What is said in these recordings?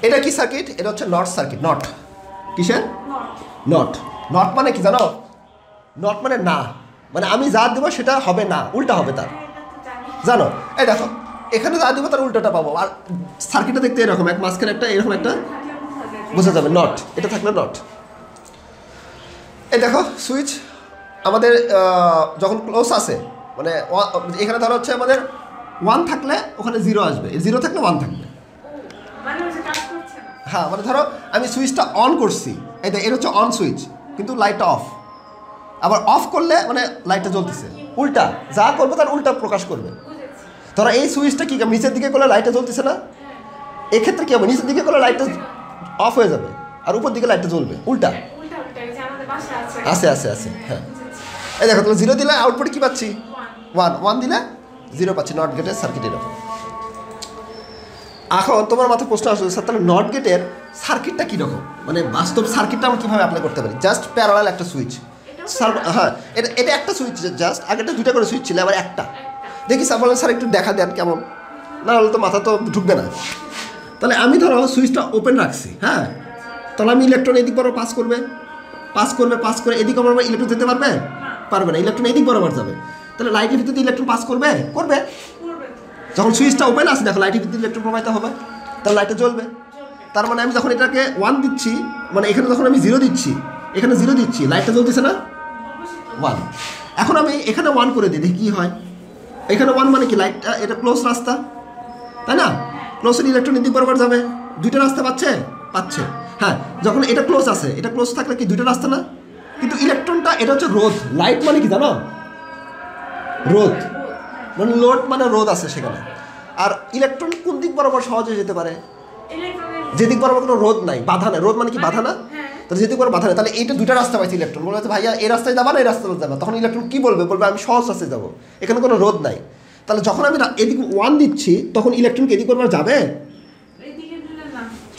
এটা কি সার্কিট? এটা হচ্ছে নট সার্কিট। নট কিসের? নট। নট মানে কি জানো? নট মানে না, মানে আমি যা দেবো সেটা হবে না, উল্টা হবে তার, জানো? এই দেখো এখানে যা দেবো তার উল্টাটা পাবো। আর সার্কিটটা দেখতে এরকম, এক মাঝখানে একটা এরকম একটা বোঝা যাবে নট, এটা থাকলে নট। এই দেখো সুইচ আমাদের যখন ক্লোজ আছে, মানে এখানে ধরো হচ্ছে আমাদের 1 থাকলে ওখানে 0 আসবে, 0 থাকলে 1 থাকবে। হ্যাঁ, মানে ধরো আমি সুইচটা অন করছি, এটা হচ্ছে অন সুইচ, কিন্তু লাইটটা অফ। আবার অফ করলে মানে লাইটটা জ্বলতেছে, উল্টা যা করবে তার উল্টা প্রকাশ করবে। ধরো এই সুইচটা কি নিচের দিকে করলে লাইটটা জ্বলতেছে না, এক্ষেত্রে কি হবে? নিচের দিকে করলে লাইটটা অফ হয়ে যাবে, আর উপর দিকে লাইটটা জ্বলবে, উল্টা। আছে হ্যাঁ। এই দেখো তাহলে 0 দিলে আউটপুটে কি পাচ্ছি? 1 দিলে 0 পাচ্ছি। নট গেটের সার্কিট এরকম। এখন তোমার মাথায় প্রশ্ন আসবে, স্যার তাহলে নট গেটের সার্কিটটা কীরকম, মানে বাস্তব সার্কিটটা আমরা কীভাবে অ্যাপ্লাই করতে পারি? জাস্ট প্যারালাল একটা সুইচ। হ্যাঁ, এটা একটা সুইচ, জাস্ট আগেটা 2টা করে সুইচ ছিল, আবার একটা। দেখি স্যার বলেন স্যার একটু দেখা দেন কেমন, না হলে তো মাথা তো ঢুকবে না। তাহলে আমি ধরো সুইচটা ওপেন রাখছি, হ্যাঁ, তাহলে আমি ইলেকট্রন এদিক বরাবর পাস করে এদিক বরাবর ইলেকট্রন যেতে পারবে না, ইলেকট্রন এদিক বরাবর যাবে। তাহলে লাইটের ভিতরে ইলেকট্রন পাস করবে। যখন সুইচটা ওপেন আছে দেখো লাইটের ভিতরে ইলেকট্রন প্রবাহিত হবে, তাহলে লাইটটা জ্বলবে। তার মানে আমি যখন এটাকে 1 দিচ্ছি, মানে এখানে যখন আমি 0 দিচ্ছি, এখানে 0 দিচ্ছি, লাইটটা জ্বলতেছে না? 1। এখন আমি এখানে 1 করে দিই, দেখি কী হয়। এখানে 1 মানে কি? লাইটটা, এটা ক্লোজ রাস্তা, তাই না? ক্লোজের ইলেকট্রন এদিক বরাবর যাবে, 2টা রাস্তা পাচ্ছে। হ্যাঁ, যখন এটা ক্লোজ আছে, এটা ক্লোজ থাকলে কি 2টা রাস্তা না? কিন্তু ইলেকট্রনটা, এটা হচ্ছে রোধ। লাইট মানে কি জানো? রোধ, মানে লোড মানে রোধ আছে সেখানে। আর ইলেকট্রন কোন দিক বরাবর সহজে যেতে পারে? যেদিক বরাবর কোনো রোধ নাই, বাধা নাই। রোধ মানে কি? বাধা না? তাহলে যেদিক বরাবর বাধা নাই, তাহলে এইটা 2টা রাস্তা পাইছে ইলেকট্রন। বলে হচ্ছে ভাইয়া এই রাস্তায় যাবা না এই রাস্তায় যাবা, তখন ইলেকট্রন কি বলবে? আমি সহজ রাস্তায় যাবো, এখানে কোনো রোধ নাই। তাহলে যখন আমি এদিক 1 দিচ্ছি, তখন ইলেকট্রনকে এদিক বরাবর যাবে?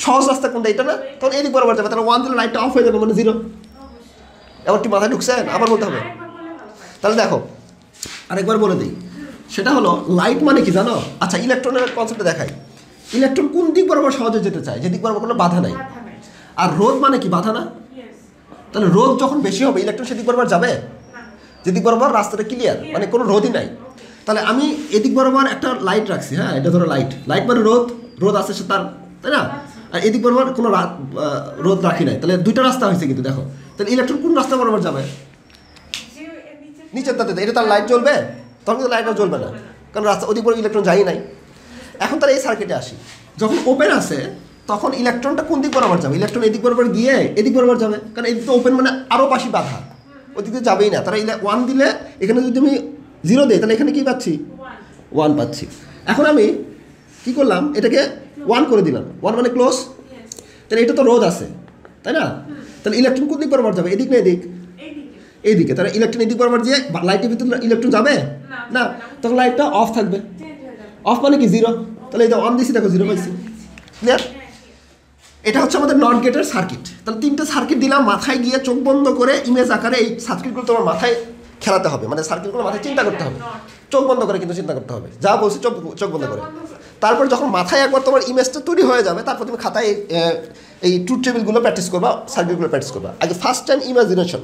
সহজ রাস্তা কোনটা? এটা না? তখন এদিক বরাবর যাবে। তাহলে 1 দিলে লাইটটা অফ হয়ে যাবে, মানে 0। এবার কি মাথায় ঢুকছেন? আবার বলতে হবে। তাহলে দেখো আরেকবার বলে দিই, সেটা হলো লাইট মানে কি জানো? আচ্ছা, ইলেকট্রনের কনসেপ্টে দেখাই। ইলেকট্রন কোন দিক বরাবর সহজে যেতে চায়? যেদিক বরাবর কোনো বাধা নাই। আর রোধ মানে কি? বাধা না? তাহলে রোধ যখন বেশি হবে, ইলেকট্রন সেদিক বরাবর যাবে? যেদিক বরাবর রাস্তাটা ক্লিয়ার, মানে কোনো রোধই নাই। তাহলে আমি এদিক বরাবর একটা লাইট রাখছি, হ্যাঁ, এটা ধরো লাইট মানে রোধ আছে সে তার, তাই না? আর এদিক বরাবর কোনো রোধ রাখি নাই, তাহলে 2টা রাস্তা হয়েছে। কিন্তু দেখো তাহলে ইলেকট্রন কোন রাস্তা বরাবর যাবে? নিচের তাতে। এটা তার লাইট জ্বলবে? তখন কিন্তু লাইটটা জ্বলবে না, কারণ রাস্তা ওদিক বরাবর ইলেকট্রন যাই নাই। এখন তাহলে এই সার্কিটে আসি, যখন ওপেন আছে তখন ইলেকট্রনটা কোন দিক বরাবর যাবে? ইলেকট্রন এদিক বরাবর গিয়ে এদিক বরাবর যাবে, কারণ এদিক তো ওপেন, মানে আরও পাশি বাধা, ওদিক তো যাবেই না। তারা 1 দিলে, এখানে যদি আমি 0 দিই, তাহলে এখানে কী পাচ্ছি? 1 পাচ্ছি। এখন আমি কি করলাম? এটাকে 1 করে দিলাম। 1 মানে ক্লোজ, তাহলে এটা তো রোধ আছে, তাই না? তাহলে ইলেকট্রন কোন দিক বরাবর যাবে? এদিক না এদিক? এইদিকে। তাহলে ইলেকট্রন এদিক বরাবর দিয়ে লাইটের ভিতরে ইলেকট্রন যাবে না, তখন লাইটটা অফ থাকবে। অফ মানে কি? 0। তাহলে এটা 1 দিয়েছি, দেখো 0 পাইছি। ক্লিয়ার? এটা হচ্ছে আমাদের নট গেটের সার্কিট। তাহলে 3টে সার্কিট দিলাম, মাথায় গিয়ে চোখ বন্ধ করে ইমেজ আকারে এই সার্কিটগুলো তোমার মাথায় খেলাতে হবে, মানে সার্কিটগুলো মাথায় চিন্তা করতে হবে, চোখ বন্ধ করে কিন্তু চিন্তা করতে হবে, যা বলছি চোখ বন্ধ করে। তারপর যখন মাথায় একবার তোমার ইমেজটা তৈরি হয়ে যাবে, তারপর তুমি খাতায় এই ট্রুথ টেবিলগুলো প্র্যাকটিস করবা, সার্কিটগুলো প্র্যাকটিস করবা। আগে ফার্স্ট টাইম ইমাজিনেশন।